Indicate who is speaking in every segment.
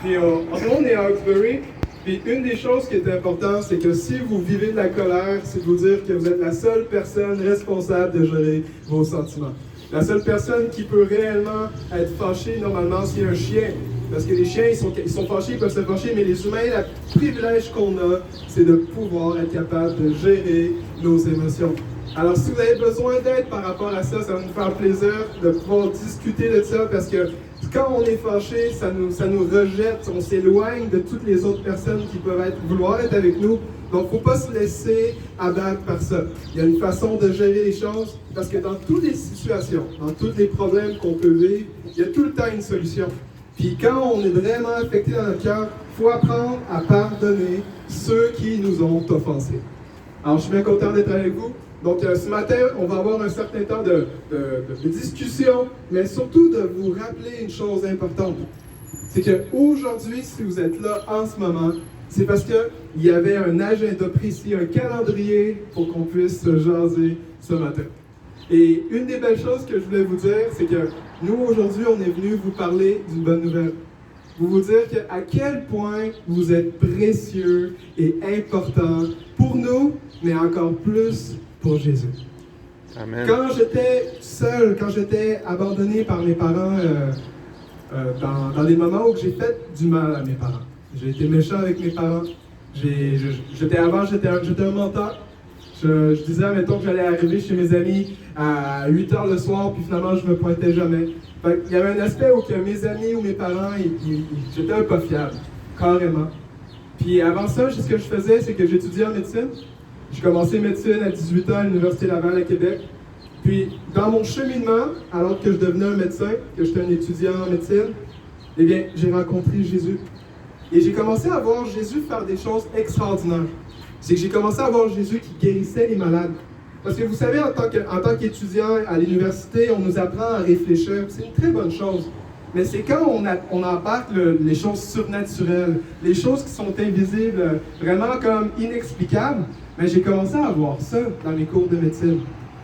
Speaker 1: Puis on est à Hawkesbury. Puis une des choses qui est importante, c'est que si vous vivez de la colère, c'est de vous dire que vous êtes la seule personne responsable de gérer vos sentiments. La seule personne qui peut réellement être fâchée, normalement, c'est un chien. Parce que les chiens, ils sont fâchés, ils peuvent se fâcher, mais les humains, le privilège qu'on a, c'est de pouvoir être capable de gérer nos émotions. Alors, si vous avez besoin d'aide par rapport à ça, ça va nous faire plaisir de pouvoir discuter de ça, parce que quand on est fâché, ça nous rejette, on s'éloigne de toutes les autres personnes qui peuvent vouloir être avec nous. Donc, il ne faut pas se laisser abattre par ça. Il y a une façon de gérer les choses, parce que dans toutes les situations, dans tous les problèmes qu'on peut vivre, il y a tout le temps une solution. Puis quand on est vraiment affecté dans notre cœur, il faut apprendre à pardonner ceux qui nous ont offensés. Alors, je suis bien content d'être avec vous. Donc, ce matin, on va avoir un certain temps de discussion, mais surtout de vous rappeler une chose importante. C'est qu'aujourd'hui, si vous êtes là en ce moment, c'est parce qu'il y avait un agenda précis, un calendrier pour qu'on puisse se jaser ce matin. Et une des belles choses que je voulais vous dire, c'est que nous, aujourd'hui, on est venu vous parler d'une bonne nouvelle. Vous dire à quel point vous êtes précieux et important pour nous, mais encore plus pour Jésus.
Speaker 2: Amen.
Speaker 1: Quand j'étais seul, quand j'étais abandonné par mes parents, dans des moments où j'ai fait du mal à mes parents, j'ai été méchant avec mes parents, j'étais un menteur. Je disais, mettons que j'allais arriver chez mes amis à 8 h le soir, puis finalement, je me pointais jamais. Il y avait un aspect où que mes amis ou mes parents, j'étais un pas fiable, carrément. Puis avant ça, ce que je faisais, c'est que j'étudiais en médecine. J'ai commencé médecine à 18 ans à l'Université Laval à Québec. Puis, dans mon cheminement, alors que je devenais un médecin, que j'étais un étudiant en médecine, eh bien, j'ai rencontré Jésus. Et j'ai commencé à voir Jésus faire des choses extraordinaires. C'est que j'ai commencé à voir Jésus qui guérissait les malades. Parce que vous savez, en tant qu'étudiant à l'université, on nous apprend à réfléchir. C'est une très bonne chose. Mais c'est quand on embarque les choses surnaturelles, les choses qui sont invisibles, vraiment comme inexplicables, mais j'ai commencé à voir ça dans mes cours de médecine.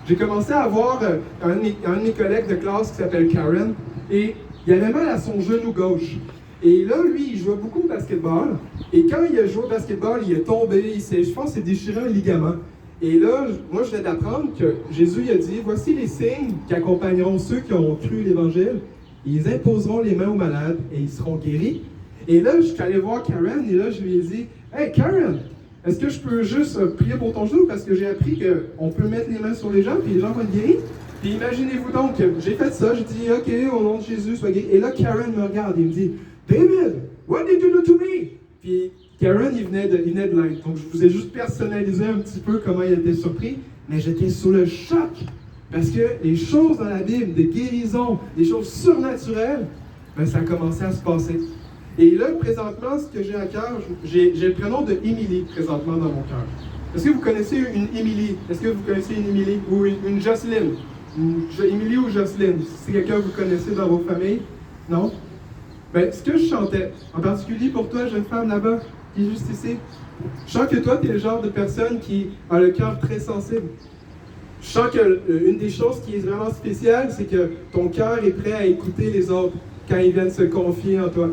Speaker 1: J'ai commencé à voir un de mes collègues de classe qui s'appelle Karen, et il avait mal à son genou gauche. Et là, lui, il jouait beaucoup au basketball. Et quand il a joué au basketball, il est tombé, je pense qu'il s'est déchiré un ligament. Et là, moi, je viens d'apprendre que Jésus a dit, voici les signes qui accompagneront ceux qui ont cru l'Évangile. Ils imposeront les mains aux malades et ils seront guéris. Et là, je suis allé voir Karen et là, je lui ai dit, hey Karen, est-ce que je peux juste prier pour ton genou? Parce que j'ai appris qu'on peut mettre les mains sur les gens et les gens vont être guéris. Puis imaginez-vous donc, j'ai fait ça, je dis, OK, au nom de Jésus, sois guéri. Et là, Karen me regarde et me dit, David, what did you do to me? Puis Karen, il venait de l'Inde. Donc, je vous ai juste personnalisé un petit peu comment il était surpris, mais j'étais sous le choc. Parce que les choses dans la Bible, des guérisons, des choses surnaturelles, ben, ça a commencé à se passer. Et là, présentement, ce que j'ai à cœur, j'ai le prénom de Émilie présentement dans mon cœur. Est-ce que vous connaissez une Émilie? Est-ce que vous connaissez une Émilie? Ou une Jocelyne? Émilie ou Jocelyne? Si quelqu'un vous connaissez dans vos familles? Non? Ben, ce que je chantais, en particulier pour toi, jeune femme là-bas, qui est juste ici, je sens que toi, tu es le genre de personne qui a le cœur très sensible. Je sens qu'une des choses qui est vraiment spéciale, c'est que ton cœur est prêt à écouter les autres quand ils viennent se confier en toi.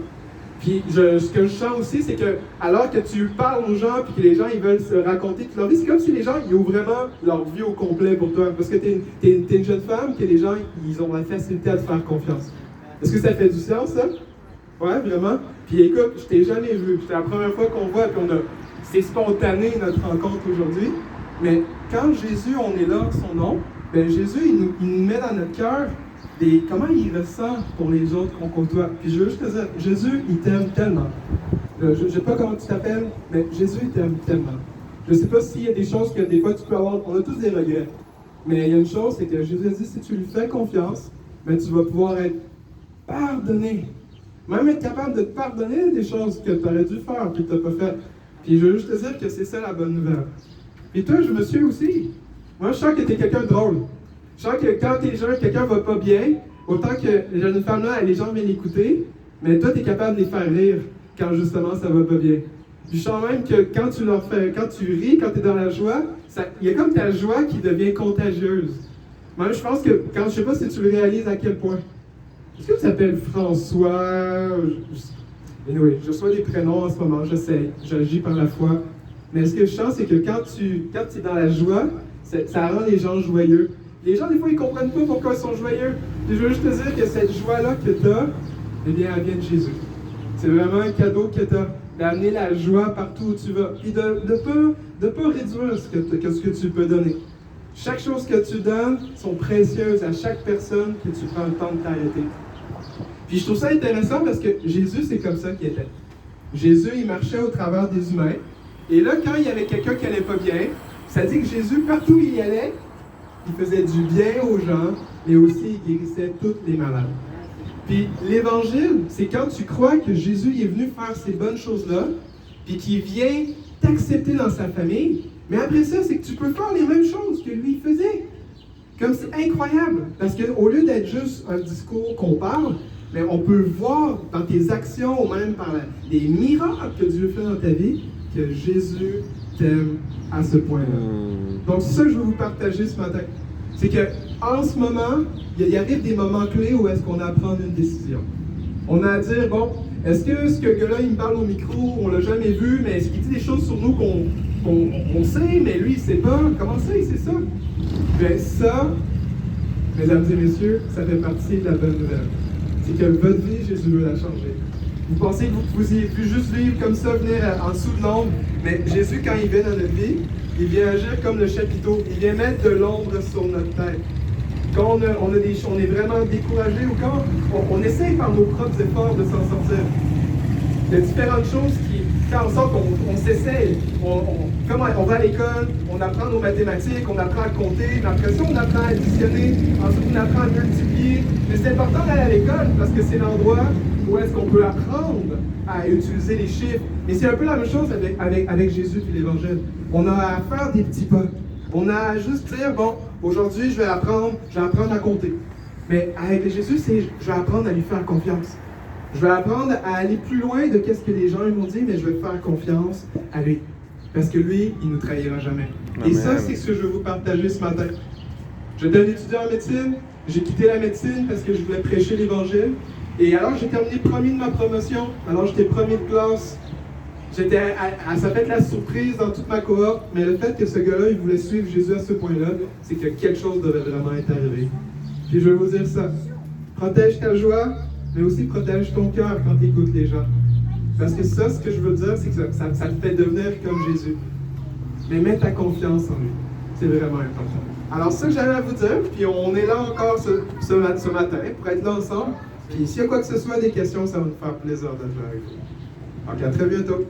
Speaker 1: Puis ce que je sens aussi, c'est que alors que tu parles aux gens, puis que les gens ils veulent se raconter toute leur vie, c'est comme si les gens ils ouvrent vraiment leur vie au complet pour toi. Parce que t'es une jeune femme, que les gens ils ont la facilité à te faire confiance. Est-ce que ça fait du sens, ça? Ouais, vraiment? Puis écoute, je t'ai jamais vu. C'est la première fois qu'on voit, puis c'est spontané notre rencontre aujourd'hui. Mais quand Jésus, on est là en son nom, ben Jésus, il nous met dans notre cœur comment il ressent pour les autres qu'on côtoie. Puis je veux juste te dire, Jésus, il t'aime tellement. Je ne sais pas comment tu t'appelles, mais Jésus, il t'aime tellement. Je ne sais pas s'il y a des choses que des fois tu peux avoir, on a tous des regrets. Mais il y a une chose, c'est que Jésus a dit, si tu lui fais confiance, ben tu vas pouvoir être pardonné. Même être capable de te pardonner des choses que tu aurais dû faire et que tu n'as pas fait. Puis je veux juste te dire que c'est ça la bonne nouvelle. Et toi, je me suis aussi. Moi, je sens que tu es quelqu'un de drôle. Je sens que quand quelqu'un va pas bien, autant que les jeunes femmes-là, les gens viennent l'écouter, mais toi, tu es capable de les faire rire quand justement ça va pas bien. Puis je sens même que quand tu ris, quand tu es dans la joie, il y a comme ta joie qui devient contagieuse. Moi, je pense que, je sais pas si tu le réalises à quel point. Est-ce que tu t'appelles François? Anyway, je reçois des prénoms en ce moment, j'essaie, j'agis par la foi. Mais ce que je sens, c'est que quand tu es dans la joie, ça rend les gens joyeux. Les gens, des fois, ils ne comprennent pas pourquoi ils sont joyeux. Et je veux juste te dire que cette joie-là que tu as, eh bien, elle vient de Jésus. C'est vraiment un cadeau que tu as, d'amener la joie partout où tu vas. Puis de ne pas réduire ce que tu peux donner. Chaque chose que tu donnes sont précieuses à chaque personne que tu prends le temps de t'arrêter. Puis je trouve ça intéressant parce que Jésus, c'est comme ça qu'il était. Jésus, il marchait au travers des humains. Et là, quand il y avait quelqu'un qui n'allait pas bien, ça dit que Jésus, partout où il allait, il faisait du bien aux gens, mais aussi il guérissait tous les malades. Puis l'Évangile, c'est quand tu crois que Jésus est venu faire ces bonnes choses-là, puis qu'il vient t'accepter dans sa famille, mais après ça, c'est que tu peux faire les mêmes choses que lui faisait. Comme c'est incroyable, parce qu'au lieu d'être juste un discours qu'on parle, mais on peut voir dans tes actions, ou même par les miracles que Dieu fait dans ta vie, que Jésus t'aime à ce point-là. Donc, c'est ça que je veux vous partager ce matin. C'est qu'en ce moment, il arrive des moments clés où est-ce qu'on a à prendre une décision. On a à dire, bon, est-ce que ce gars-là, il me parle au micro, on l'a jamais vu, mais est-ce qu'il dit des choses sur nous qu'on sait, mais lui, il sait pas? Comment ça, il sait ça? Bien, ça, mesdames et messieurs, ça fait partie de la bonne nouvelle. C'est que votre vie, Jésus veut la changer. Vous pensez que vous ayez pu juste vivre comme ça, venir en dessous de l'ombre, mais Jésus, quand il vient dans notre vie, il vient agir comme le chapiteau. Il vient mettre de l'ombre sur notre tête. Quand on est vraiment découragé ou quand on essaye par nos propres efforts de s'en sortir. Il y a différentes choses qui font en sorte qu'on s'essaye. Comme on va à l'école, on apprend nos mathématiques, on apprend à compter, mais après ça, on apprend à additionner, ensuite on apprend à multiplier. Mais c'est important d'aller à l'école parce que c'est l'endroit où est-ce qu'on peut apprendre à utiliser les chiffres. Mais c'est un peu la même chose avec Jésus et l'Évangile. On a à faire des petits pas. On a à juste dire, bon, aujourd'hui, je vais apprendre à compter. Mais avec Jésus, je vais apprendre à lui faire confiance. Je vais apprendre à aller plus loin de ce que les gens m'ont dit, mais je vais faire confiance à lui. Parce que lui, il ne nous trahira jamais. Amen. Et ça, c'est ce que je veux vous partager ce matin. J'étais un étudiant en médecine. J'ai quitté la médecine parce que je voulais prêcher l'Évangile. Et alors, j'ai terminé premier de ma promotion. Alors, j'étais premier de classe. Ça fait la surprise dans toute ma cohorte, mais le fait que ce gars-là, il voulait suivre Jésus à ce point-là, c'est que quelque chose devait vraiment être arrivé. Puis je vais vous dire ça. Protège ta joie, mais aussi protège ton cœur quand tu écoutes les gens. Parce que ça, ce que je veux dire, c'est que ça te fait devenir comme Jésus. Mais mets ta confiance en lui. C'est vraiment important. Alors, ça que j'avais à vous dire, puis on est là encore ce matin pour être là ensemble. Puis s'il y a quoi que ce soit, des questions, ça va nous faire plaisir d'être là avec vous. Donc, à très bientôt.